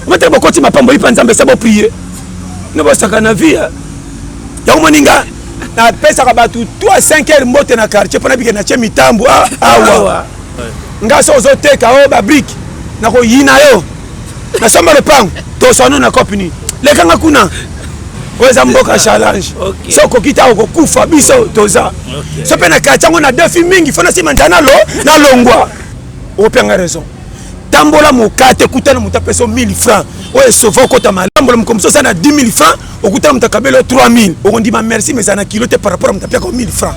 Mata bokoti mapambo ipa nzambe sa bo prier. Ne bosaka na vie. Ya moninga na pesa ka batu 3-5 mbote na quartier pona bike na che mitambo awa. Nga so zo teka o ba brick na ko yina yo. Na samba le pang to sono na kopini. Leka nga kuna. Weza mboka challenge. So ko kita ko kufa biso toza. So pe na kachango na defi mingi fona sima ndana lo na longwa. O penga raison. Tambola mokate kutana mutapeso 1000 francs. Oye sofo kota malambola mkomso sana 10 000 francs. Okutana mutakabelo 3000. Okondima merci mais sana kilo te par rapport mutapia ko 1000 francs.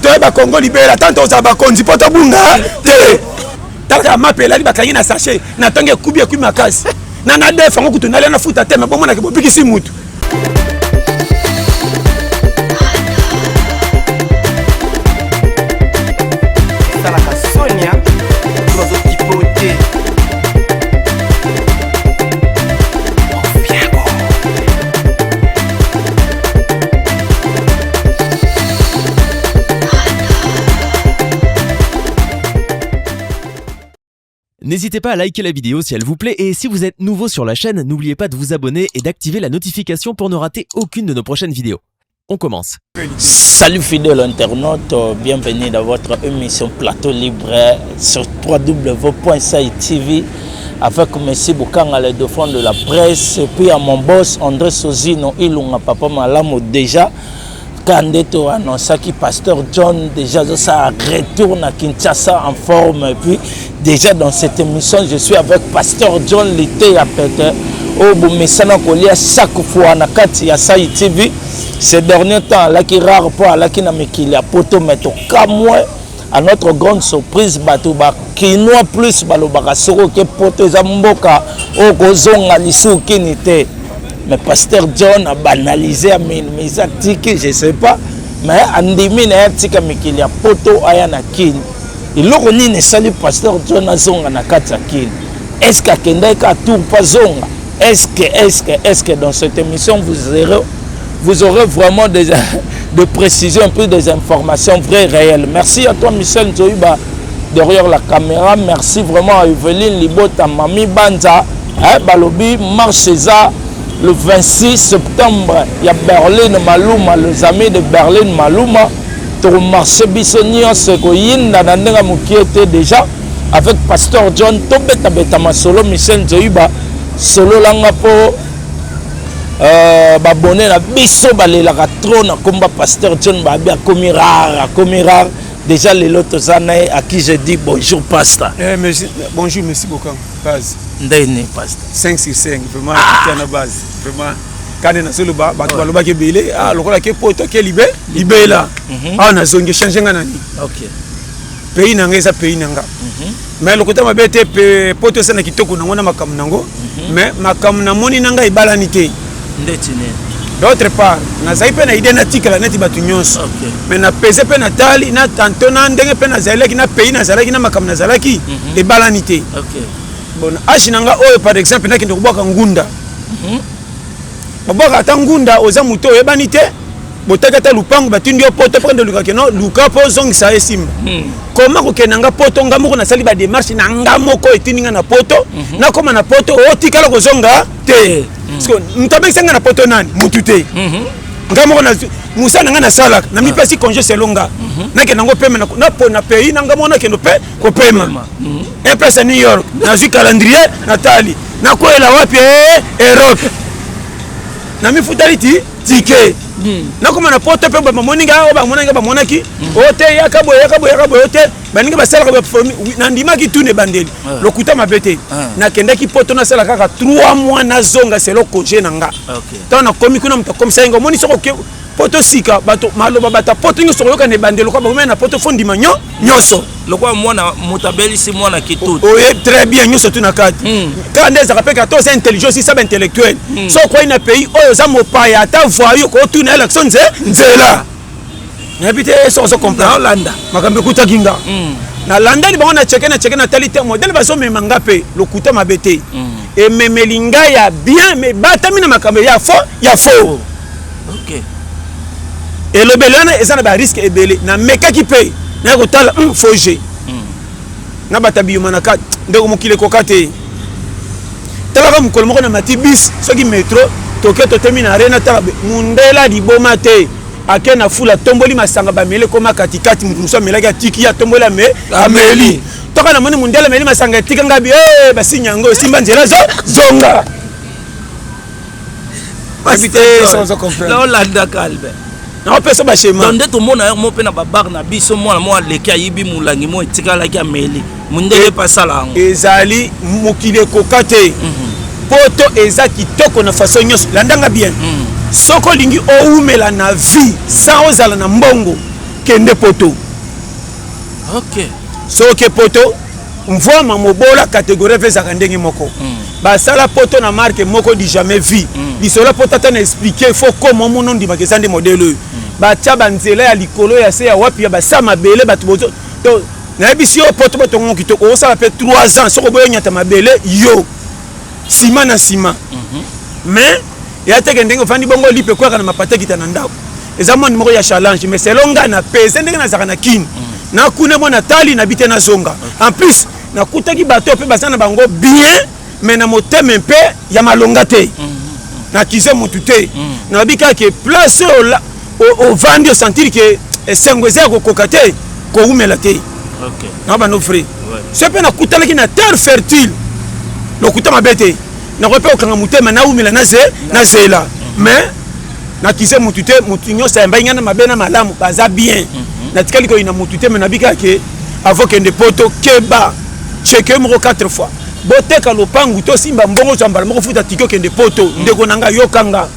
To ba Congo libera tanto za ba konzi poto bunga te. Taka mapela li bakangi na sachet na tonge kubi ekui makasi. Na na defa ngokutu na lena futa te mais bomona ke bopikisi mutu. N'hésitez pas à liker la vidéo si elle vous plaît et si vous êtes nouveau sur la chaîne, n'oubliez pas de vous abonner et d'activer la notification pour ne rater aucune de nos prochaines vidéos. On commence. Salut fidèles internautes, bienvenue dans votre émission Plateau Libre sur www.saitv avec M. Boukanga, le dauphin de la presse, et puis à mon boss André Sozino, Ilunga Papa Malamo déjà. Kandeto annonce qui Pasteur John déjà ça retourne à Kinshasa en forme et puis déjà dans cette émission je suis avec Pasteur John l'été à Péter au Boumessana Kolia chaque fois na kati ya Sai TV ces derniers temps là qui rare pas là qui na mekili a poto meto kamwe à notre grande surprise bato ba kinoa plus balobaka soko ke poto za mboka o kozonga lisu kinité. Mais Pasteur John a banalisé à mes activités, je ne sais pas. Mais Andimi n'a pas qu'il y a poto ayana kin. Il a ne salut Pasteur John a zonga na kata kin. Est-ce qu'à Kendeka tour pas zonga? Est-ce que dans cette émission vous aurez vraiment des précisions, un peu des informations vraies, réelles. Merci à toi Michel Nzoïba derrière la caméra. Merci vraiment à Evelyne Libota, Mami Banza, Balobi, Marcheza. Le 26 septembre, il y a Berlin Maluma, les amis de Berlin Maluma. Pour marcher Bissonnier, c'est que était déjà avec Pasteur John, Tobeta Betama solo, Michel Nzoïba, solo Langapo, Babonné, la Bisso, la trône, comme Pasteur John, Babia, Komirar. Déjà les lotos années à qui je dis bonjour Pasteur. Bonjour merci beaucoup. Base. Ndene Pasteur. 5 sur 5 vraiment à la base. Vraiment quand on a sur le bas, baloba ke belé, lokola ke poto ke libé là. Na zonge changer nganani. OK. Pays nanga ça pays nanga. Mais lokota mabete poto sana kitoko nangona makamu nango. Mais makamu na moni nanga ibalanité. Ndetine. D'autre part, na zaipe na idée natika la neti batu nyonso. Mais na pese pe na tali na tantona ndenge pe na zalaki na pays na zalaki na makam na zalaki et balanité. OK. Bon, ashinanga oyo par exemple na kindo kubaka ngunda. Babaka tangunda oza muto e banité. Botaka ta lupango batindi yo poto prendre luka ke no luka po zong sa esim. Comment ko kenanga poto ngamo na sali ba démarche na ngamo ko etininga na poto na koma na poto otikala ko zonga te. Parce que ntabe senga na poto nani mutute. Ngamo na musa nanga na sala na mi pesi congé selonga. Na ke nango pema na po na pays na ngamo na ke no pe ko pema. Et place à New York na zu calendrier Natali na ko ela wapi Europe. Na mi futaliti ticket. Na koma na poto pe ba moninga ba monaki ote yakabo ote baninga basala ka formi na ndima ki tune bandeli lokuta mabete na kenda ki poto na sala kaka 3 mois na zonga selo congé nanga. Tant na komi kuna mta comme ça ngo moni soko ke poto sika bato maloba bata poto ngo soko yoka ne bandelo ko ba na poto fondi manyo nyoso lokwa mwana mutabeli si mwana kitutu. Oui, très bien nyoso tu na kati. Quand des rappelle que toi c'est intelligent si ça intellectuel. So quoi na pays oyo za mopaya ta voyou ko tu na élection nzela. Na bité so comprendre landa. Makambe kuta ginga. Na landa ni bana cheke na talite modèle baso me mangape lokuta mabete. Et memelinga ya bien mais batami na makambe ya faux. OK. Et le belana ezana ba risque ebele na meka ki paye. Na ko tala faux jeu. Na batabi manaka ndeko mokile kokate. talaka mokolo moko na mati bis soki métro toke totemi na arena tala mundela liboma te ake na fula tomboli masanga bamele koma katikati muso amelaki atiki ya tomboli ameli toka na moni mundela ameli masanga etika ngabi basinya yango esimba nzela zonga là olanda kalbe naopesa bashema donc nde tomona yango mo mpe na babar na biso mwana mo aleki ayibi molangi mo etikalaki ameli mundele pasala yango ezali mokili ekoka te poto eza kitoko na façon nyonso landanga bien soko lingi oumela na vie sans ozala na mbongo kende poto ok soke poto mvoma mobola catégorie vezaka ndenge moko basala poto na marque moko di jamais vu bisola poto ata na expliquer faut comment mon nom di makeza ndi modèle batia banzela ya likolo ya se ya wapi ya basama bele batu bozo to na bisi yo poto poto ngo kitoko osala pe 3 ans soko boyo nyata mabele yo sima na sima mais ya teke ndenge fandi bongo lipe kwa kana mapata kita na ndako eza mo numéro ya challenge mais selonga na pese ndenge na zaka na kin na kuna mo na tali na bite na zonga en plus na kutaki bato pe basana bango bien mais na moteme mpe ya malonga te na kize mutu te na bika ke place au vandi au sentir que sengweze ko kokate ko umela te ok na ba no frère c'est pe na kutalaki na terre fertile lo kutama bete na ko pe okanga mutema na umela na zela mais na kize mutu te mutu nyosa yamba ngana mabena malamu baza bien na tikali ko ina mutu te mais na bika ke avoke nde poto keba cheke moko 4 fois boteka lopangu to simba mbongo chambala moko futa tiko kende poto ndeko nanga yokanga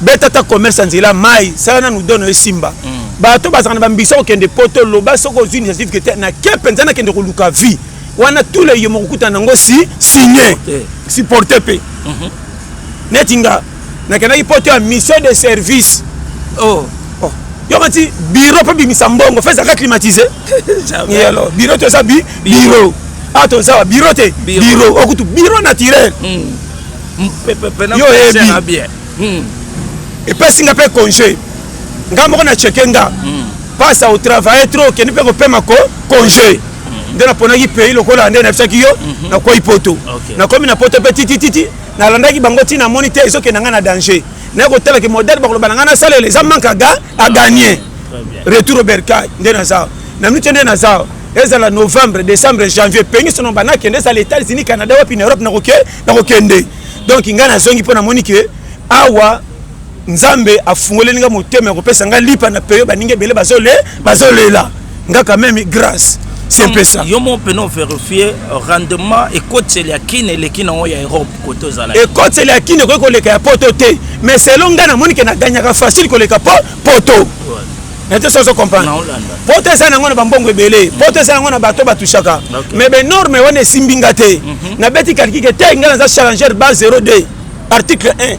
betata commerce nzela mai sana nous donne simba bato bazana bambiso kende poto loba soko initiative que na kepenza na kende koluka vie wana tous les yomo kuta nango signé supporter pe netinga na kena poto ya mission de service yo mati bureau pe bimisa mbongo fais ça climatiser et alors bureau to ça bureau ato ça bureau te bureau okutu bureau naturel yo bien et pas singa pe congé ngamo na chekenga passe au travail trop que ne peut pas ma congé de la ponaki pays lokola ndé na fsaki yo na ko ipoto na komi na poto petit titi na landaki bango tina moniteur iso ke nanga na danger na ko tela ke modèle bakolo bananga na sale les amants à gagner retour au bercail ndé na ça na minute ndé na ça ezala novembre décembre janvier pengi sono bana kende sa les États-Unis Canada wapi na Europe na kokende donc ngana zongi pona monike awa nzambe afungole ninga motema ko pesa nga lipa na peyo baninge bele bazolela nga quand même grâce c'est un peu ça yo mon peno vérifier rendement et côté ya kine le kine en Europe côté zala et côté ya kine ko leka ya poto te mais selon nga na monike na gagner facile ko leka poto n'était ça comprendre poto ça na ngona bambongo ebele poto ça na ngona bato batushaka mais ben norme wana simbinga te na beti calcule te ngala za challenger base 02 article 1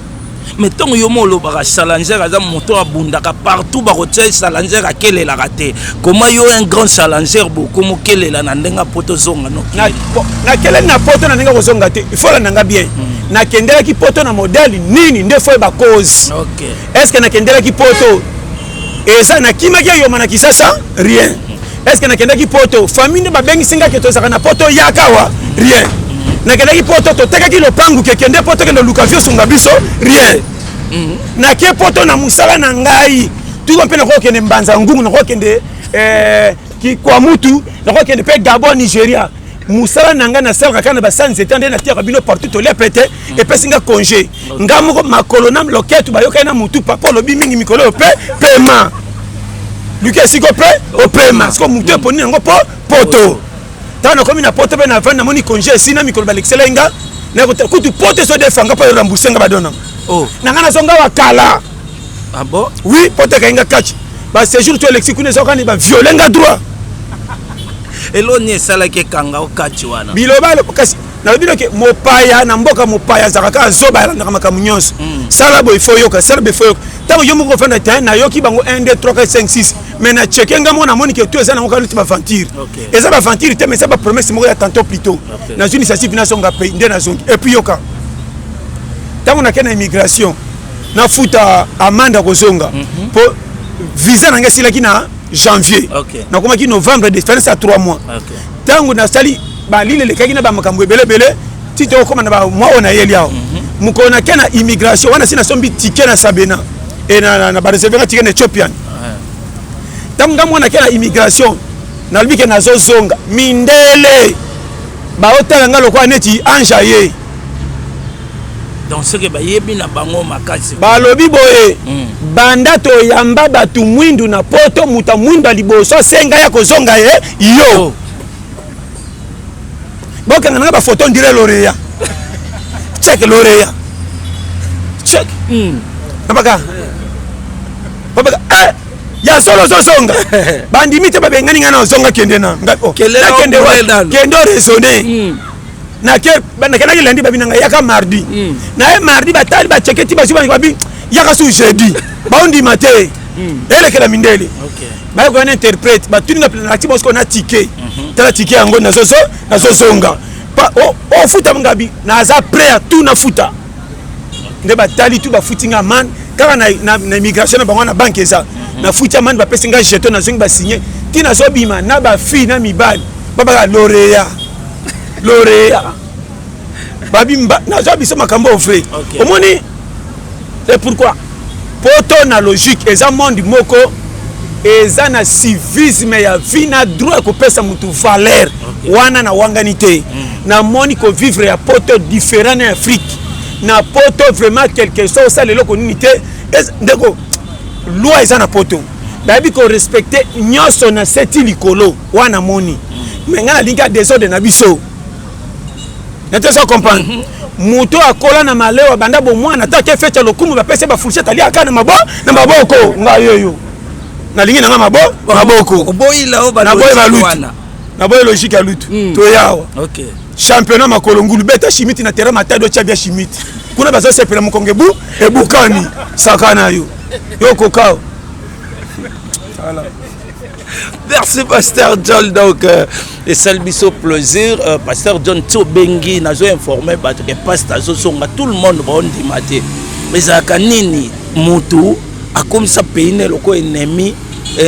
mais tant yo mo lo ba challenger aza moto abundaka partout ba rotier challenger akele la raté comment yo un grand challenger beaucoup mo kele la na ndenga poto zonga no na kele na poto na ndenga zonga te il faut la nanga bien na kendela ki poto na modèle nini nde faut ba cause OK est-ce que na kendela ki poto et ça na kimaki yo mana kisasa rien est-ce que na kendaki poto famille ne ba bengi singa ke to saka na poto yakawa rien na kendaki poto to tekaki lopangu ke kende poto ke luka vio sunga biso rien na ke poto na musala na ngai tu ko pena ko kende mbanza ngungu na ko kende ki kwa mutu na ko kende pe Gabon Nigeria musala nanga na sel kana ba sans étendre na tia bino partout to les pété et pe singa congé ngamo makolonam loketu ba yoka na mutu papa lobi mingi mikolo pe paiement luka siko pe au paiement ko mutu poni ngo poto tana komi na poto pe na vana moni congé sina mikolo ba l'excellenga na ko kutu poto so defanga pa rembourser nga badona nanga na zonga wakala ah bon oui poto ka catch ba séjour to lexikune so kana ba violenga droit eloni esala ke kanga okati wana biloba kasi na bino ke mopaya na mboka mopaya zakaka zoba la ngama kamunyonso sala boy fo yoka sala be fo yoka tango yo moko fanda ta na yoki bango 1 2 3 4 5 6 mais na chekenga mona moni ke tout ça na ngokali ba aventure et ça ba aventure te mais ça ba promesse moko ya tantôt plutôt na une initiative na songa pays ndé na zongi et puis yoka tango na kena immigration na futa amanda kozonga po visa na ngasi laki na janvier na komaki novembre de faire ça 3 mois tango na sali ba lile le kaki na ba makambo ebele tito comme na moi on a yeli yao mukona kena immigration wana sina sombi ticket na Sabena et na ba réserver ticket na Ethiopian tanga mwana kena immigration na lubike na zozonga mindele ba hôtel nga lokwa neti anjaye donc ce que ba yebi na bango makasi ba lobi boye banda to yamba batu mwindu na poto muta mwindu aliboso senga ya kozonga ye yo boka nga ba photo ndire Loreya check Loreya check babaka ya solo zonga bandimite babengani ngana zonga kende na kende wa kendo raisonner na ke bana kana lendi babinanga yaka mardi na e mardi batali ba cheketi ba suba babi yaka su jeudi ba ondi matin ele kala mindele ba ko na interprète ba tuninga planati bosko na ticket tala ticket yango na zonga pa o futa ngabi na za prêt à tout na futa nde batali tout ba futinga man kaka na immigration na bango na banque eza na futa man ba pesinga jeton na zongi ba signer tina zo bima na ba fille na mibali baba Loreya babimba na zo biso makambo ofre omoni c'est pourquoi poto na logique eza monde moko eza na civisme ya vie na droit ko pesa mutu valeur wana na wanganité na moni ko vivre ya poto différent na Afrique na poto vraiment quelque chose ça le loko nini te ndeko loi eza na poto babi ko respecter nyoso na seti likolo wana moni menga na linga désordre na biso nete so comprendre muto akola na malewa banda bo mwana take fecha lokumu ba pese ba fourchette ali aka na maboko ngayoyo na lingi na maboko oboyila o ba na boy logique ya lutu to yawa OK championnat makolo ngulu beta chimiti na terrain matado chabia chimiti kuna bazo sepela mukongebu ebukani sakana yo kokao voilà. Merci Pasteur John donc et salbiso plaisir Pasteur John Tsobengi nazo informé bato que Pasteur Zosonga tout le monde bon dimate mais akanini mutu akomisa pays ne loko ennemi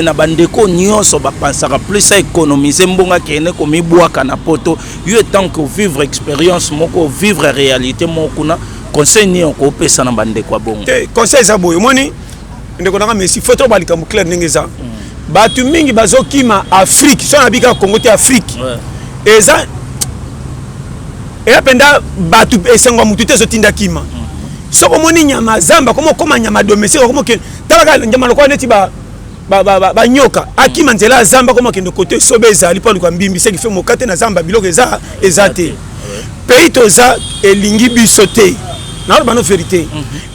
na bandeko nyonso ba pensaka plus à économiser mbonga kene ko mibwaka na poto yo tant que vivre expérience moko vivre réalité moko na conseil ni on ko pesa na bandeko bongo conseil za boyo moni ndeko na Messi photo balika mu clair ningeza batu mingi bazokima Afrique so na bika Congo te Afrique eza penda batu esengo mutu te zotinda kima soko moni nyama zamba komo koma nyama domestique komo ke talaka nyama lokwa neti ba nyoka akima nzela zamba komo kende côté sobeza ali pa luka mbimbi c'est qui fait mokate na zamba biloko eza te pays toza elingi biso te na bano vérité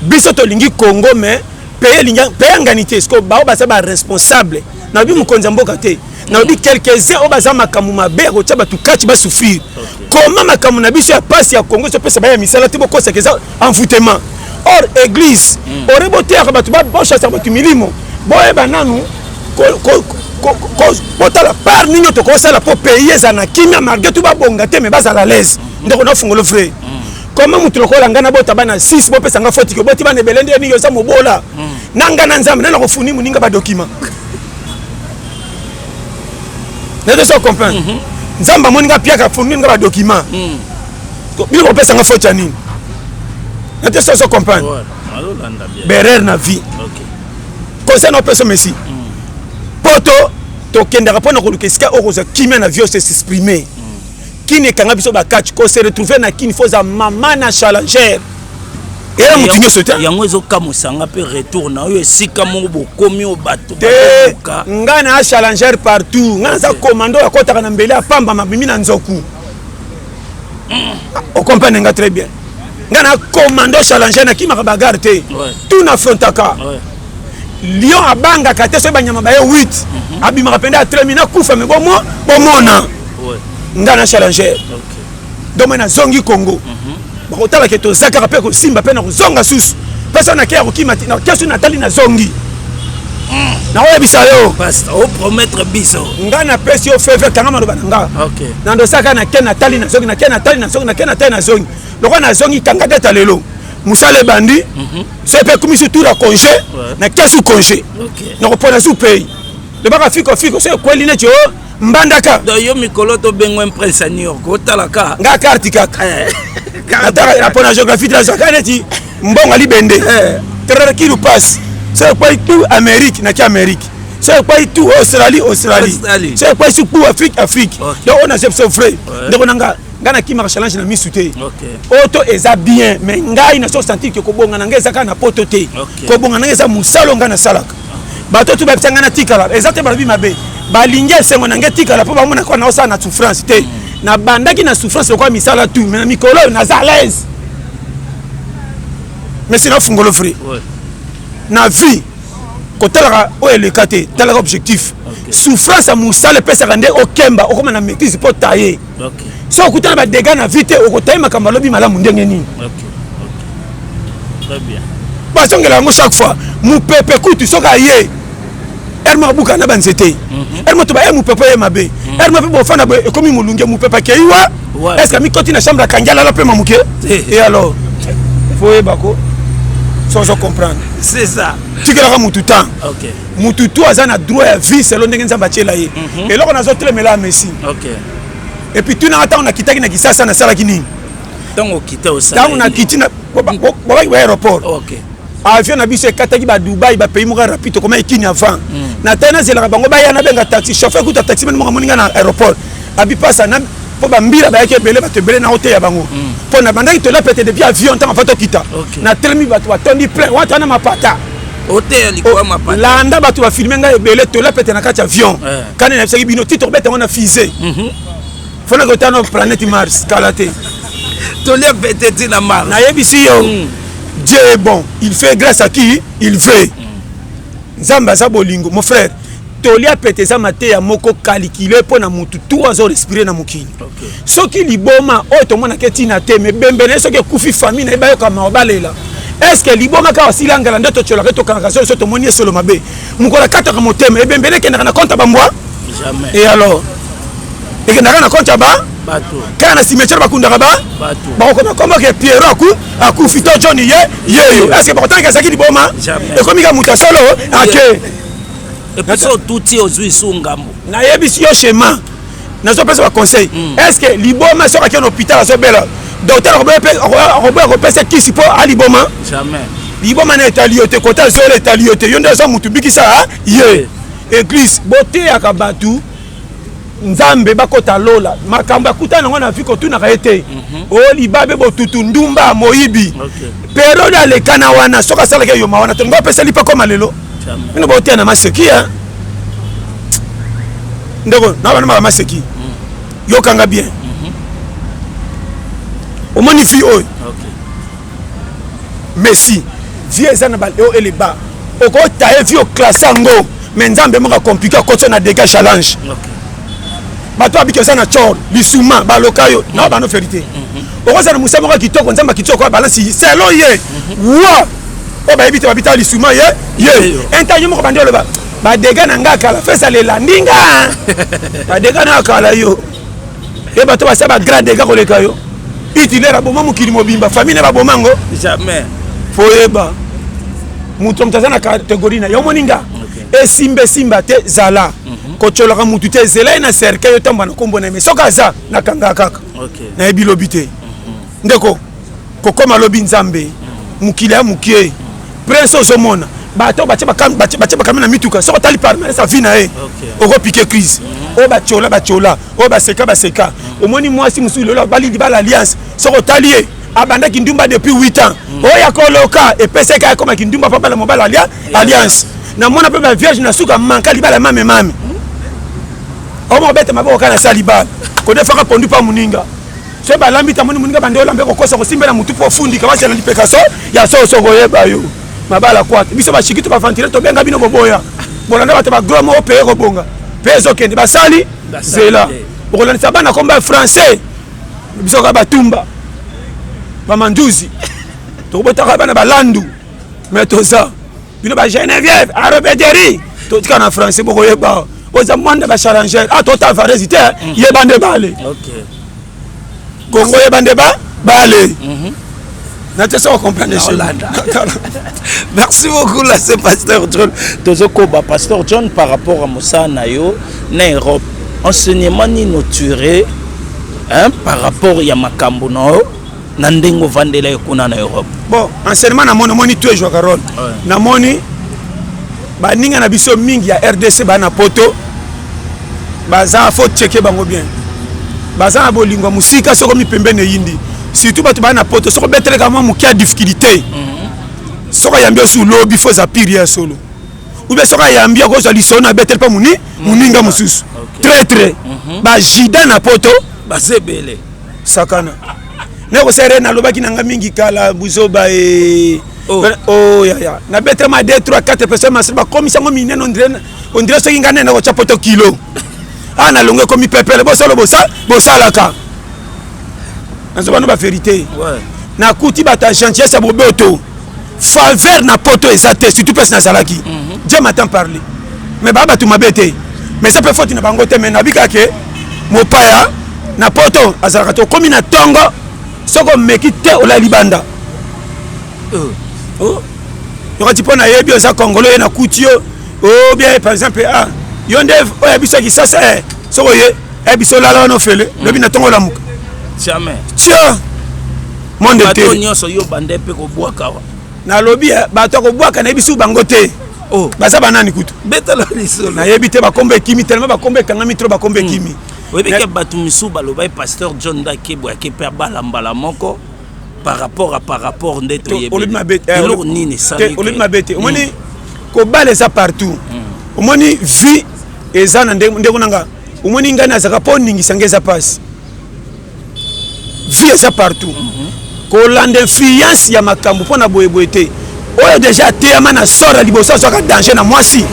biso to lingi Congo mais pays nganité ce que ba ba responsable na bi mukonza mboka te na bi quelques-uns o baza makamu mabe ko tshaba tukachi ba souffrir comment makamu na biso ya passe ya Congo so pesa ba ya misala te boko sekeza envoûtement or église orebote ya batu ba chasser batu milimo boye bananu ko la part ninyo to ko sala po payer za na kimia malgré tout ba bonga te mais baza la l'aise ndeko na fungolo frère comment mutu lokola ngana bota bana 6 bo pesa nga foti ko boti bana belende ni yo za mobola nanga na nzambe na ko funi muninga ba document ne so comprendre nzamba moninga pia ka funi nga ba document bi ko pesa nga foti nini ne so comprendre berer na vie conseil na pesa Messi poto to kenda rapona ko lukeska okoza kimia na vie s'exprimer kini kanga biso ba catch ko se retrouver na kini foza mama na challenger et mutu nyo sote yango ezo kamusanga pe retour na yo esika mo bokomi o bato ba ngana a challenger partout ngana za commando ya kota kana mbele apamba mabimi na nzoku o comprendre nga très bien ngana commando challenger na kimaka bagarre te tout na frontaka Lion abanga kate so banyama ba 8 abima kapenda tremina kufa me bomona ngana challenger donc na zongi Congo bakotala ke to zakara pe ko simba pe na zonga susu pesa na kia ko kimati na kesu na tali na zongi na oya bisayo pastor o promettre biso ngana pesi o feve kanga maloba nga na ndo saka na kia na tali na zongi na kia na tali na zongi na kia na tali na zongi lokwa na zongi kanga data lelo musale bandi c'est pe comme si tout la congé na kesu congé na ko pona sous pays le baka fiko c'est quoi liné tio mbandaka yo mikolo to bengo un prince à New York otalaka nga carte kaka ataka rapona géographie de la zakaneti mbonga libende terre qui nous passe c'est pas tout Amérique na ki Amérique c'est pas tout Australie c'est pas tout Afrique donc on a ce frère donc on nga ngana ki marche challenge na misute auto eza bien mais ngai na so sentir que ko bonga na ngeza kana poto te ko bonga na ngeza musalo ngana salaka bato tu ba tsanga na tikala ezate ba bi mabe balinge sengo na ngetikala po ba mona ko na osa na souffrance te na bandaki na souffrance ko misala tu mais na mikolo na za l'aise mais c'est na fungolo frère na vie ko talaka o elekate talaka objectif souffrance a musala pesa rende o kemba o koma na maîtrise po tailler so okutana ba dégâts na vie te okotaye makambo lobi malamu ndenge nini très bien basongela ngo chaque fois mu pepe kutu soka ye erma buka na banzete erma to ba mu pepe ye mabe erma pe bo fana bo ekomi mulunge mu pepe ke iwa est-ce que mi koti na chambre kangala la pe mamuke et alors faut y bako sans comprendre c'est ça tikela mutu temps OK mutu to azana droit à vie selon ndenge nzamba tiela ye et loko na zo telemela Messi OK et puis tu n'attends na kitaki na kisasa na sala kini donc au quitter au salon dans na kitina bo aéroport OK avion na biso ekataki ba Dubai ba pays moka rapide comme ekini avant na tena zela bango ba yana benga taxi chauffeur kuta taxi men moka moninga na aéroport abi passa na po ba mbila ba yake bele ba tebele na hotel ya bango po na bandaki to la pete depuis avion tant fa to kita na telemi ba to tondi plein wata na mapata hotel liko mapata landa ba to ba filmer nga bele to la pete na kati avion kana na saki bino titre bete on a fusée fona ko tano planète Mars kalate to le pete na Mars na yebisi yo Dieu est bon, il fait grâce à qui il veut. Nzamba za bolingo, mon frère. Tolia peteza mate ya moko calculer pour na mutu tout azo respirer na mukini. Soki liboma o to mona ketina te me bembene soki kufi famille na ba yo kama obalela. Est-ce que liboma ka osilanga la ndoto chola to kanga so to moni solo mabe. Mukola kata ka motema e bembene ke na compte bambwa? Jamais. Et alors? Et que na compte ba? Bato. Kana cimetière bakundaka ba? Bato. Ba ko koma ke Pierrot aku fito Johnny ye. Est-ce que pourtant que ça qui liboma? Et comme il a muta solo, OK. Et puis ça tout ti ozui sungambo. Na yebisi yo schéma. Na so pesa conseil. Est-ce que liboma so ka hôpital so bela? Docteur Robert pesa qui sipo a liboma? Jamais. Liboma na italiote kota zo le italiote. Yo ndezo mutu bikisa ye. Église beauté ya kabatu. Nzambe bakota lola makambo akuta nango na fiko tu na kaete o libabe botutu ndumba moyibi pero na le kana wana soka sala ke yo mawana tongo pesa lipa koma lelo ino bote na maseki ya ndego na bana maseki yo kanga bien o magnifique o Messi vie ezana ba o eleba o ko tae vie o classango mais nzambe mo ka compliquer ko na dégâts challenge bato abiki sana chor lisuma balokayo na bano vérité okoza na musamo ka kitoko nzamba kitoko balance selon ye wa o ba ebite babita lisuma ye entanyo moko bandi oloba ba dégâts na ngaka la fesa le landinga ba dégâts na kala yo e bato ba sa ba grand dégâts koleka yo itilera boma mukili mobimba famille ba bomango jamais foyeba muto mtazana catégorie na yo moninga e simba te zala kochola mutu te zela na cercle yo tamba na kombo na me soka za na kanga kaka na ebi lobité ndeko kokoma lobi nzambe mukili ya mukie prince ozomona bato bache bakam na mituka soko tali par sa vie na e oko piquer crise o bachola o baseka omoni mwasi musu lelo bali di bala alliance soko tali e abanda kindumba depuis 8 ans o ya koloka e pese ka koma kindumba papa la mobile alliance na mona pe ba vierge na suka manka li bala mame o mo bete maboko kana salibal ko defaka pondu pa muninga so ba lambi tamoni muninga bande olambe ko kosa ko simbela mutu po fundi ka bachela lipeka so ya so ko yeba yo mabala kwata biso ba chikito ba ventile to benga bino boboya bolanda bata ba gros mo pe ko bonga peso kende basali zela bolanda sabana komba français biso ka batumba ba manduzi to botaka bana balandu metoza bino ba Geneviève arobederi to tika na français boko yeba oza mwanda ba charanger a tota varezite yebande bale Congo yebande bale na te so comprendre Hollanda. Merci beaucoup là c'est pasteur John Tozokoba pasteur John par rapport à Moussa Nayo na Europe enseignement ni noturé hein, par rapport à makambo no nandengo vandela ekuna na Europe. Bon, enseignement na moni tout jouer rôle. Na moni ba ninga na biso mingi ya RDC ba na poto. Baza faut checker bango bien. Baza na bolingo musika soko mi pembene yindi. Surtout ba to ba na poto soko betere kama mukia difficulté. Soko yambia sous lobby faut zapiri solo. Ou bien soko yambia ko zali sona betere pa muninga mususu. Très ba jida na poto ba sebele sakana. Ne ko sere na lobaki nanga mingi kala buzoba oh ya na betere ma 2 3 4 personnes ma ba komisango minene on dirait ce ngane na ko chapoto kilo. Ana longue comme pepele bosa laka. Nazo ba vérité. Ouais. Na kuti bata chantier sa boboto. Faveur na poto ezate surtout pes na salaki. Dieu m'entend parler. Mais baba tu m'abete. Mais ça peut faute na bango te mais na bika ke mopaya na poto azalaka to komi na tongo soko meki te ola libanda. Oh. Yokati pona yebi oza congolais na kutio. Oh bien par exemple yonde oya biso ki sasa soko ye biso lala no fele lobi na tongo la muka. Jamais. Tiens. Monde te. Bato nyonso yo bande pe ko bwaka wa. Na lobi bato ko bwaka na biso bango te. Oh, baza banani kutu. Betala lisolo. Na yebi te ba kombe kimi tellement ba kombe kanga mitro ba kombe kimi. Oui, mais que bato misu baloba pasteur John Dakebo qui perd balambala moko par rapport ndeto yebi. Au lieu de m'abete. Au lieu de m'abete. Au moni ko bale ça partout. Au moni vie eza na ndeko nanga. Au moni ngana zaka po ningi sangeza passe. Vie eza partout. Ko lande influence ya makambo pona boyeboete. Oyo déjà teyama na sora liboso soka danger na mwasi.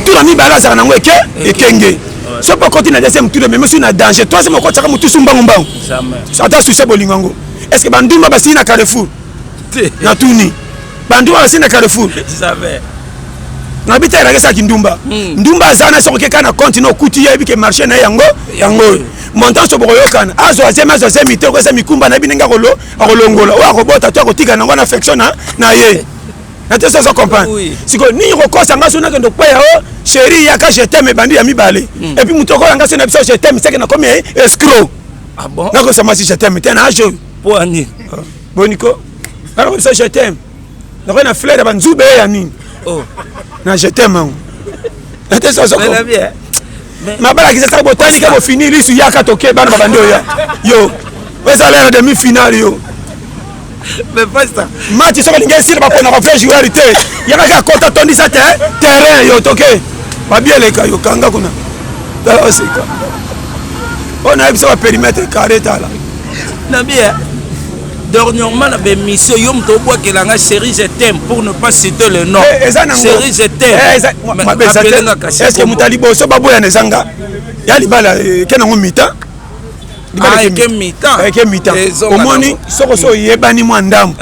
Tout la mi balaza na ngwe ekenge. So pas continuer na deuxième tour mais monsieur na danger. Troisième ko tsaka mutu sumbango mbango. Jamais. Ata souci bolingango. Est-ce que banduma basi na Carrefour? Na tuni. Banduma basi na Carrefour. Jamais. Na bita ra kesa kindumba. Ndumba zana so ke kana continue okuti yebi ke marché na yango. Montant so boyokan azo azemi te ko sa mikumba na binenga kolo akolongola o akobota to akotika nango na affection na ye na te so comprendre siko ni kokosa ngaso na kendo kwaya o chérie ya ka je t'aime bandi ya mibale et puis mutoko nga so na biso je t'aime c'est que na comme escroc. Ah bon na ko sama si je t'aime te na ajo poani boniko alors ça je t'aime na ko na fleur ba nzube ya nini oh na je t'aime na te so comprendre mabala qui s'est botani ka finir ici ya ka toke bana babando ya yo ça l'air demi finale yo mais pas ça match so linga sir ba pona ba faire jouer te ya ka kota tondi sa terrain yo toke ba bien les ka yo kanga kuna da osika on a besoin de périmètre carré là na bien dernièrement la mission yom to bois que la série je t'aime pour ne pas citer le nom série je t'aime est-ce que mutalibo so babo ya nezanga ya libala kenango mita mita au moni soko so yebani mwandam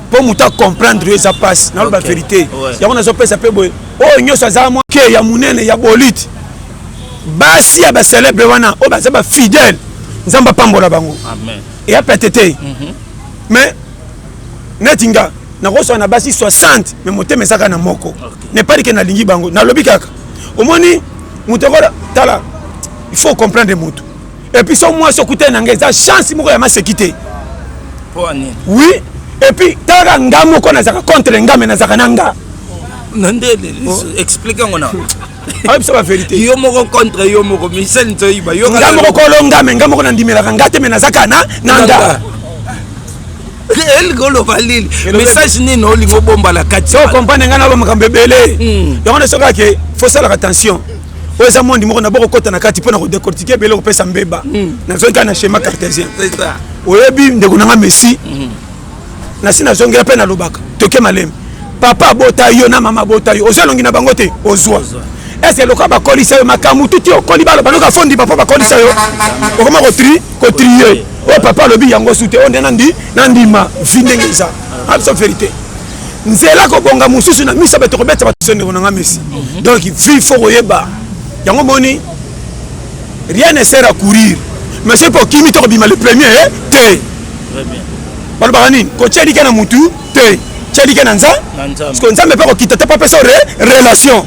pour muta comprendre eza passe na la vérité ya on a zo pesa pe boy o nyoso za mo ke ya munene ya bolit basi ya ba célèbre wana o ba za ba fidèle nzamba pambola bango amen et a pétété mais netinga na koso na basi 60 mais motema saka na moko ne pas que na lingi bango na lobi kaka omoni mutokola tala il faut comprendre mutu et puis so moi so kuté na ngeza chance moko ya masekité oui et puis tala ngamo ko na zaka contre ngame na zaka nanga nandele expliquer ngona ah c'est la vérité yo moko contre yo moko misel ntoyiba yo ngamo ko longa ngamo ko na ndimela ngate me na zaka na nanga el golo valil message nini olingo bomba la kati so comprendre ngana ba makambe belé yango na soka ke faut ça la attention oza mondi moko na boko kota na kati pona ko décortiquer belé ko pesa mbeba na soka na schéma cartésien c'est ça oyebi ndeko nanga Messi na sina zongela pe na lobaka toke malem papa bota yo na mama bota yo ozo longi na bango te ozwa est-ce que loka ba kolisa yo makamu tuti okoli balo banoka fondi papa ba kolisa yo okoma ko trier o papa lobi yango sute on nandi ma vindengeza absolument vérité nzela ko bonga mususu na misa beto ko beta batsende konanga Messi donc vie faut oyeba yango moni rien ne sert à courir mais c'est pour kimi to bima le premier te très bien balo banani ko tcheli kana mutu te tcheli kana nza parce que nzambe pe ko kitata pa pesa relation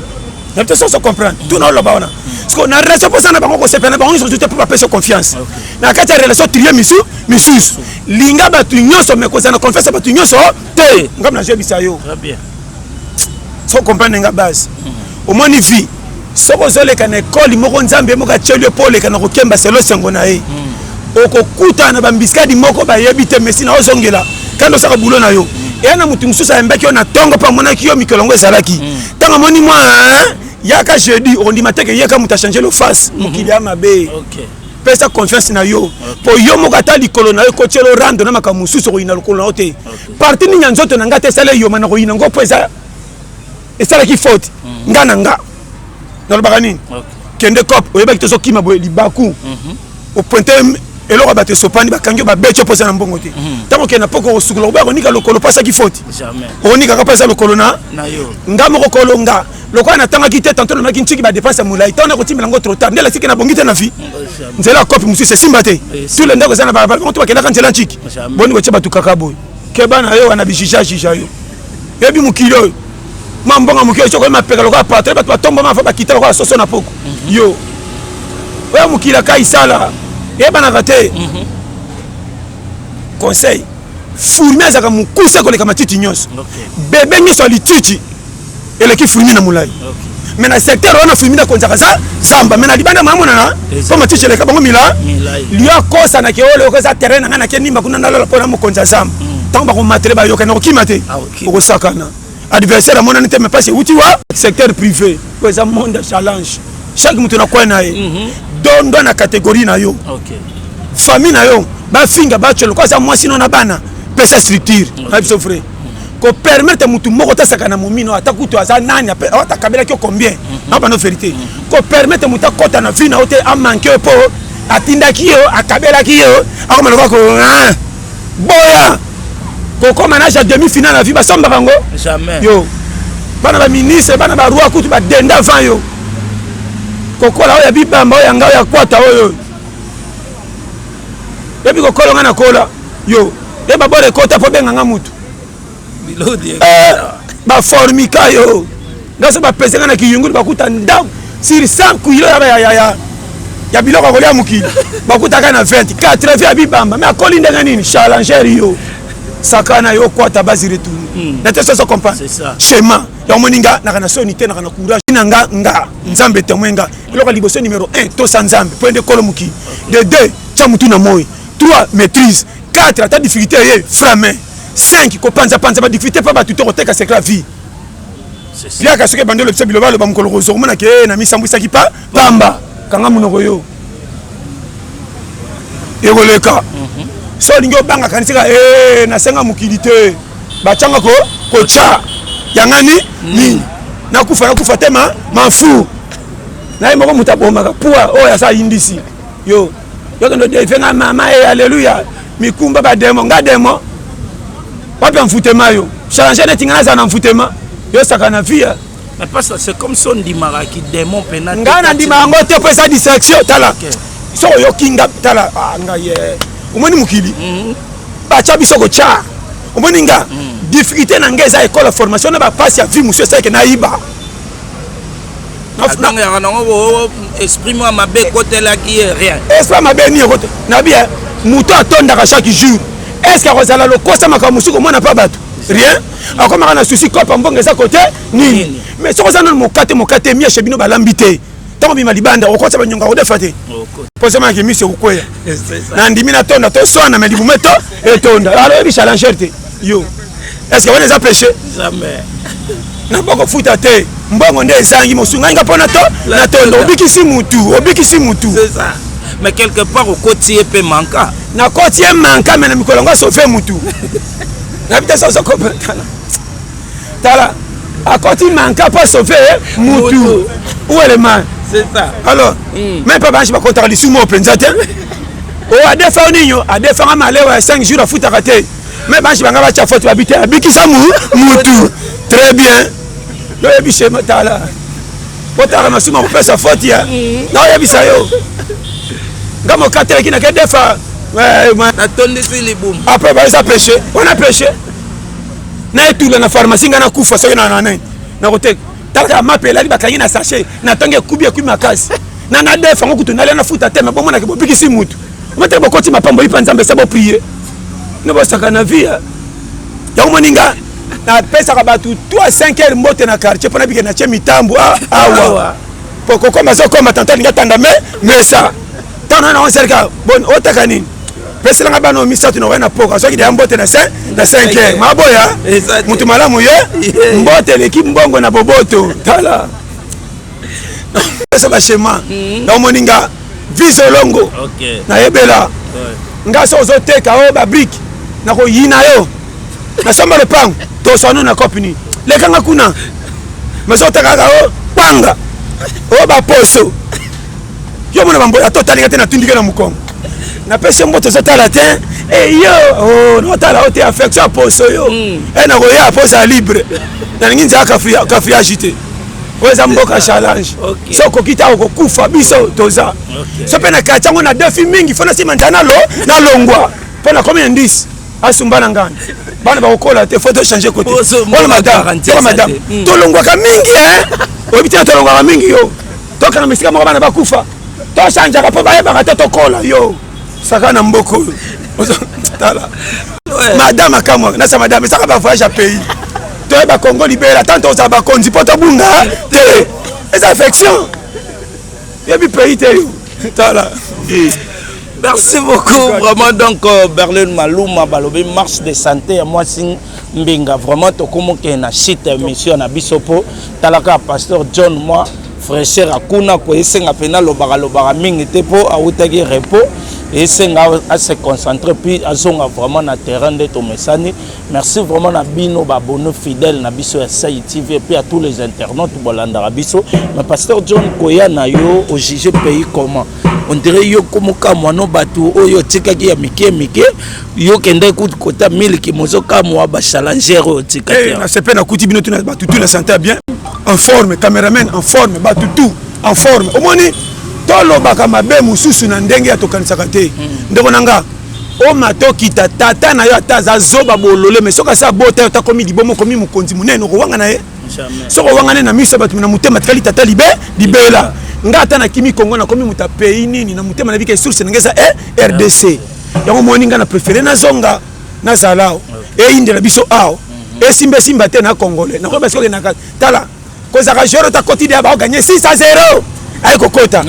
na peut ça comprendre tout na loba wana parce que na relation pour ça na bango ko sepena bango ils sont pour passer confiance na kati ya relation trier misu linga batu nyonso me ko za na confiance batu nyonso te ngam na jebisa yo très bien so comprendre nga base au moins ni vie soko zoleka na école moko nzambe moko tchelio pole kana ko kemba selo sengo na ye okokuta na bambiskadi moko bayebi te mesina ozongela kando saka bulo na yo yana mutu mususu ayembaki yo na tongo pa monaki yo mikolongo ezalaki ntango moni mwa yaka jeudi ondima teke yeka mutu achange lo face mokili ya mabe pesa confiance na yo po yo moko ata likolo na yo kotielo rando na makambo mosusu koyina lokolo na yo te parti nini ya nzoto na nga te esala eyoma na koyina ngo po esalaki faute nga na nga nalobaka nini kende cop oyebaki tozokima boye libaku opointe eloko bato esopani bakangi babeti oposa na mbongo te ntango okenda poko kosukola koboya konika lokolo po asaki faute okonikaka mpo eza lokolo na nga moko kolonga lokola natangaki te tanto namaki ntiki badepense ya molai ntango nakotimela yango trop tard nde lasiki nabongi te na vie nzela ya kope mosusu esimba te tule ndako eza na balabala bango to bakendaka nzela ntiki boni kotia bato kaka boye keba na yo wana bijijajija yo yebi mokili oyo mambonga mokili oyo mapeka lokola patro bato batombama fa bakita lokola soso na poko yo oyo mokili aka isala ebanaka te conseil fourmi azaka mokuse koleka matiti nyonso bebe nyonso ya lititi eleki fourmi na molai mais na secteur wana fourmi nakonzaka za zamba mais na libanda mamonana mpo matiti eleka bango lio akosanake oyo loko eza terrain na ngai nake nimba kuna nalola mpona mokonzi ya zamba ntango bakomatele bayokana okima te okosakana adversaire amonani te mais pasi euti wa secteur privé po eza monde challenge chaque moto na kwai na ye dondo na catégorie na yo famille na yo bafinga bacholo kwa za mwasi no na bana pesa structure na biso frère ko permettre mutu moko tasaka na momino atakutu aza nani atakabela kyo combien na bana vérité ko permettre mutu akota na vie na ote amanke po atindaki yo akabela ki yo akomana ko boya ko koma na demi finale na vie basomba bango jamais yo bana ba ministre bana ba roi kutu ba denda van yo kokola oya bibamba oya nga oya kwata oyo yebi kokola nga na kola yo yeba bore kota po benga nga mutu baformika yo ngaso bapese nga na kiyungulu bakuta ndam sur 100 kilo ya biloko kolia mokili bakutaka na 20 80 ya bibamba mais akoli ndenga nini challenger yo sakana yo kwata basi retourner na te so comprendre schéma ya moninga na kana soni te na kana courage nga nzambe temwenga eloko liboso numéro 1 to sa nzambe point de kolomuki de 2 cha mutu na moyo 3 maîtrise 4 ata difficulté ye framen 5 ko panza ba difficulté pa batu to koteka secret vie bien ka soke bandelo psa biloba lo ba mukolo ko zomona ke na misambwisa ki pa pamba kanga munoko yo ekoleka so lingo banga kanisika na senga mukili te bachanga ko cha yangani nini nakufa te mafu na ye moko mutu abomaka puwa oyo asa yindisi yo kendo defenga mama alleluya mikumba bademo nga demo wapi mfutema yo changer neti nga naza na mfutema yo saka na vie mais parce que c'est comme son dimara qui démon penate nga na ndima ngo te po esa distraction tala so yo kinga tala nga ye omoni mukili bacha biso ko cha omoni nga difficulté na ngeza école formation na ba passe ya vie monsieur ça que na iba Attends, esprit moi ma bé côté là qui est rien. Esprit ma bé ni côté. Na bien, mouton attendaka chaque jour. Est-ce que Rosala le kosa makamusu ko mona pa bato? Rien. Encore na souci ko pa mbonga za côté ni. Mais so ça non mo kate mi chebino balambité. Tango bima libanda okosa banyonga odefate. Posema ke mi se ukoya. Na ndimi na tonda to so na melibu meto et tonda. Alors bi challenger te. Yo. Est-ce que on les a pêché? Jamais. Na boko futa te mbongo nde esangi mosunga nga pona to na tondo obikisi mutu c'est ça mais quelque part au côté peut manquer na côté manquer mais na mikolonga sauver mutu na bita so comprendre tala à côté manquer pas sauver mutu où est le man c'est ça alors même pas banchi ba kontra lisumo openza te o adefa oninyo adefa malewa 5 jours à futa kate mais banchi banga ba cha faute babite abikisa mutu très bien. Yo yebise matala. Potara masuma ko pesa faute ya. Na yebisa yo. Ngamo katela kina ke defa. Na tonde si libum. Après ba ça pêché. On a pêché. Na etula na pharmacie ngana kufa so na nani. Na kote talaka mapela li bakangi na sachet na tonge kubi makasi na na def ngo kutu na lena futa tema bon mona ke bopikisi mutu mate bokoti mapambo ipa nzambe sa bo prier ne bo saka na via ya moninga na pesa ka batu 3-5 heures mbote na quartier pona bike na che mitambo awa poko koma zo koma tantani ngatanga mais ça tana na on serka bon otaka nini pesa nga bano misatu na wana poka soki de mbote na 5 heures maboya mutu malamu ye mbote l'équipe mbongo na boboto tala pesa ba chema na moninga viso longo na yebela nga so zo teka o ba brick na ko yina yo na samba le pang to sono na kopini le kanga kuna maso teka ga o panga o ba poso yo mona bambo atotali ngate na tundike na mukongo na pesa mboto zo tala te yo oh no tala o te affection poso yo na ko ya posa libre na nginza kafi agité weza mboka challenge so kokita okukufa biso toza so pena kachango na defi mingi fona sima ndana na longwa pona combien 10 asumbana ngani bana ba kokola te photo changer côté wala madame to longwa ka mingi obiti to longwa ka mingi yo to kana misika mo bana bakufa to changer ka po ba yeba ka to kola yo saka na mboko tala madame akamwa na sa madame saka ba voyage à pays toi ba Congo libéra tant aux abakonzi poto bunga te les affections et puis pays te tala. Merci beaucoup vraiment donc Berlin Maluma balobi marche de santé moi sing mbinga vraiment to komo ke na site émission na bisopo talaka pasteur John moi frère akuna ko esenga pena lobaka mingi te po awutaki repos et senga à se concentrer puis azonga vraiment na terrain de Tomesani. Merci vraiment na bino babonne fidèle na biso ya Sai TV et puis à tous les internautes bolanda biso mais pasteur John Koya na yo au juger pays comment on dirait yo comme kamwano batu oyo tikaki ya mike yo kende kota 1000 ki mozo kamwa ba challenger o tikaki na sepe na kuti bino tuna batu tu na santé bien en forme cameraman en forme batu tout en forme au moni tolo baka mabe mususu na ndenge ya tokanisaka te ndeko nanga o matoki tata na yo ataza zoba bolole mais soka sa bota ta komi libomo komi mukonzi munene ko wanga na ye soko wanga na miso batu na mutema tikali tata libela ngata na kimi Kongo na komi muta pays nini na mutema na bike source ngeza RDC yango moni nga na préféré na zonga na zalao e inde la biso ao e simba te na congolais na ko parce que na tala ko za joro ta quotidien ba gagner 6-0 ay kokota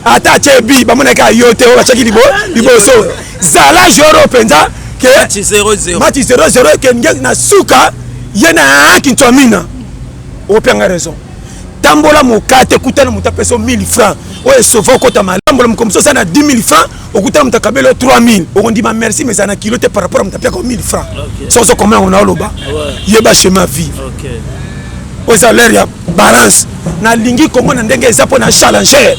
ata chebi ba mona ka yote o bachaki liboso zala joro penza ke match 0-0 ke ngezi na suka yena kintomina o penga raison tambola mokate kutana mutapeso 1000 francs o esova kota malambola mkomso sana 10 000 francs okutana mutakabelo 3000 okondima merci mais sana kilo te par rapport à mutapia ko 1000 francs so comment on a loba yeba chemin vivre o salaire ya balance na lingi Kongo na ndenge ezapo na challenger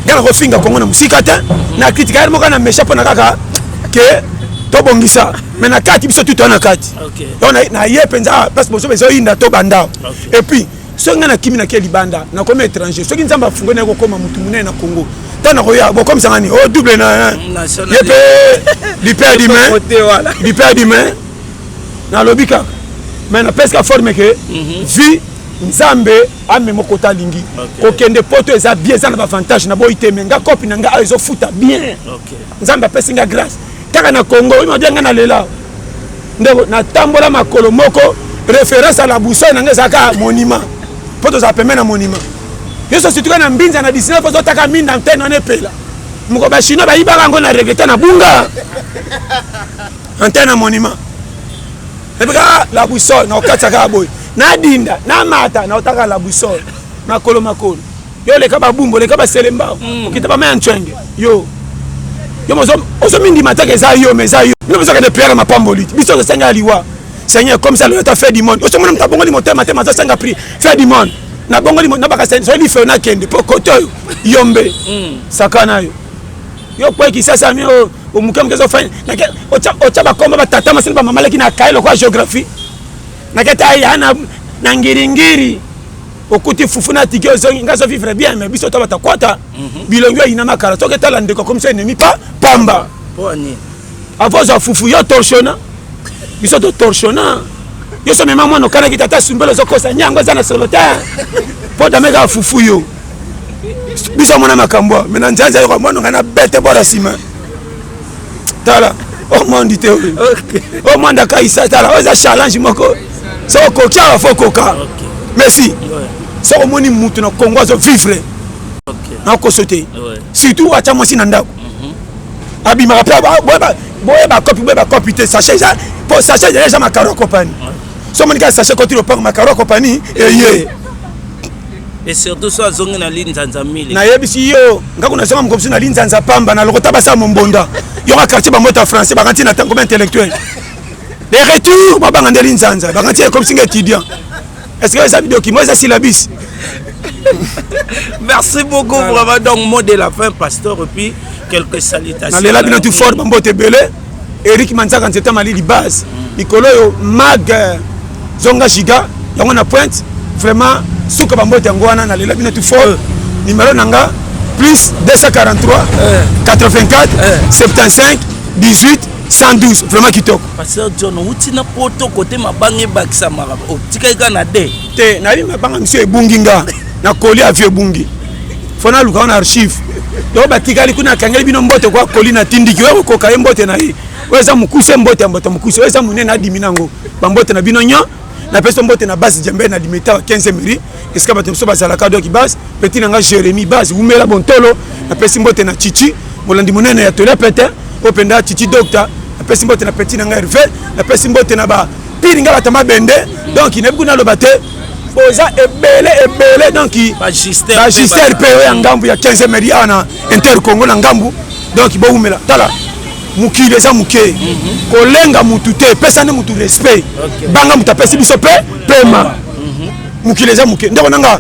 ngana ko finga Kongo na musika te na critique mo kana mesha pona kaka ke to bongisa mais na kati biso tout na kati donc na ye penza parce que boso bezo inda to banda et puis so ngana kimi na ke libanda na comme étranger so kinzamba fungo na ko koma mutu munene na Congo tana ko ya bo comme ça ngani o double na yepe du père d'humain na lobika mais na presque forme que vie nzambe amemo kota lingi kokende poto eza bien za na avantage na boite menga kopi na nga ezo futa bien nzambe apesi nga grâce kaka na Congo ima bien nga na lela ndeko na tambola makolo moko référence à la boussole na nga zaka monument poto za pemena monument yeso situka na mbinza na 19 fois zotaka minda antenne na pela moko ba chino ba ibaka ngo na regreta na bunga antenne na monument ebika la boussole na okataka boy na dinda na mata na otaka la boussole makolo yo le kaba bumbo le kaba selemba okita ba men chwenge yo mozo ozo mindi mataka za yo meza yo no besoin de prière mapamboli biso de senga liwa Seigneur comme ça le ta fait du monde ozo mona mtabongoli moteur matema za senga pri fait du monde na bongoli na baka so li fe na kende pokoto yombe sakana yo kwa ki sasa mi o mukam kezo fa ocha ba komba batata masini ba mama leki na kailo kwa géographie na keta ya na ngiringiri okuti fufuna tike ozongi ngazo vivre bien mais biso to batakwata bilongo ina makala to keta la ndeko comme ça ennemi pas pamba poni avoza fufu yo torsiona biso to torsiona yo so mema mwana okana kitata sumbelo zo kosa nyango za na solota po da mega fufu yo biso mwana makambo mena nzanza yo mwana ngana bete bora sima tala o mondi te o manda kaisa tala o za challenge moko so ko kia fo koka merci so moni mutu na Congo zo vivre na ko sauter surtout acha mosi na ndako abi ma rappel ba copie te sachet pour sachet déjà ma caro compagnie so moni ka sachet continue pour ma caro compagnie et surtout so azongi na linzanza mili na yebisi yo ngako na sema mkomsi na linzanza pamba na lokota basa mombonda yo ka quartier ba mota français ba kanti na tango intellectuel les retours ba banga ndeli nzanza ba kanti comme singa étudiant est-ce que ça vidéo qui moi ça syllabus. Merci beaucoup vraiment donc mot de la fin pasteur et puis quelques salutations na lela bino tout fort bambote belé Eric Manzaka en septembre ali base ikolo yo mag zonga giga yango na pointe vraiment souka bambote ngwana na lela bino tout fort numéro nanga plus 243 84 75 18 112 vraiment kitoko pasteur John utina poto côté mabange bakisa marabo tika na de te na bima banga monsieur ebunginga na koli avie bungi fona luka na archive do batikali kuna kangeli bino mbote kwa koli na tindiki we ko kaye mbote na yi weza mukuse mbote mbote mukuse weza munene adiminango bambote na bino nya na peso mbote na base jembe na dimeta 15 miri eska bato so bazala kado ki base petit nanga Jérémy base umela bontolo na pesi mbote na chichi molandi munene ya tola pete openda chichi docteur na pesi mbote na petit nanga Hervé na pesi mbote na ba piringa batama bende donc il nebuna lo bate oza ebele donc magister pe ya ngambu ya 15 miri ana Inter Congo na ngambu donc bo umela tala mukile eza muke kolenga mutu te pesa ne mutu respect banga mutu apesi biso pe pema mukile eza muke ndeko nanga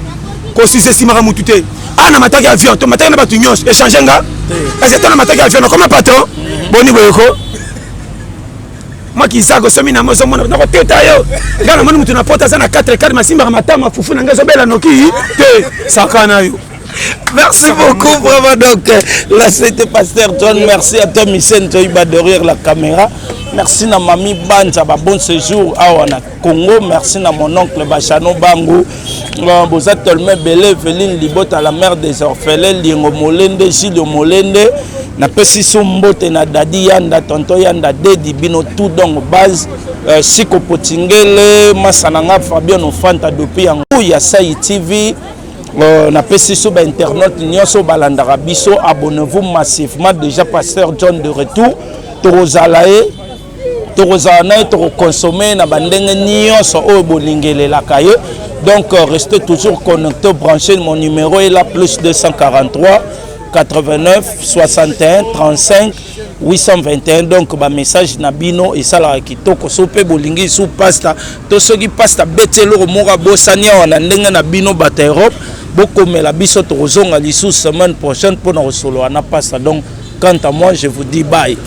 kosise simaka mutu te ana mataki avion to mataki na batu nyonso échanger nga parce que tona mataki avion comme patron boni boyeko moi qui sako somi na mozo mona ndako teta yo ngana moni mutu na pota za na 4 masimba matama fufu na ngazo bela noki te sakana yo. Merci beaucoup, vraiment. Donc, là, c'était Pasteur John. Merci à toi, Michel Joïba, derrière la caméra. Merci à Mami Banza, bon séjour à Congo. Merci à mon oncle Bachano Bango. Vous êtes tellement belé, Féline Libot à la mère des orphelins, Lingo Molende, Gilles Molende. Na pesi sombote na dadi yanda tonto yanda dedi bino tout donc base siko potingele masananga Fabien Fanta depuis ya Sai TV. Na pesi sur internet nyonso balandaka biso abonnez-vous massivement déjà Pasteur John de retour torozalae torozana to consommer na bandenge nyonso o bolingelela kaye donc restez toujours connectés branchés mon numéro est là plus 243 89 61 35 821 donc ba message na bino et ça la kitoko sope bolingi sous pasta to soki pasta betelo moko bosania wana ndenge na bino bata Europe bokomela biso tozonga lisu semaine prochaine pour na solo na pasta donc quant à moi je vous dis bye.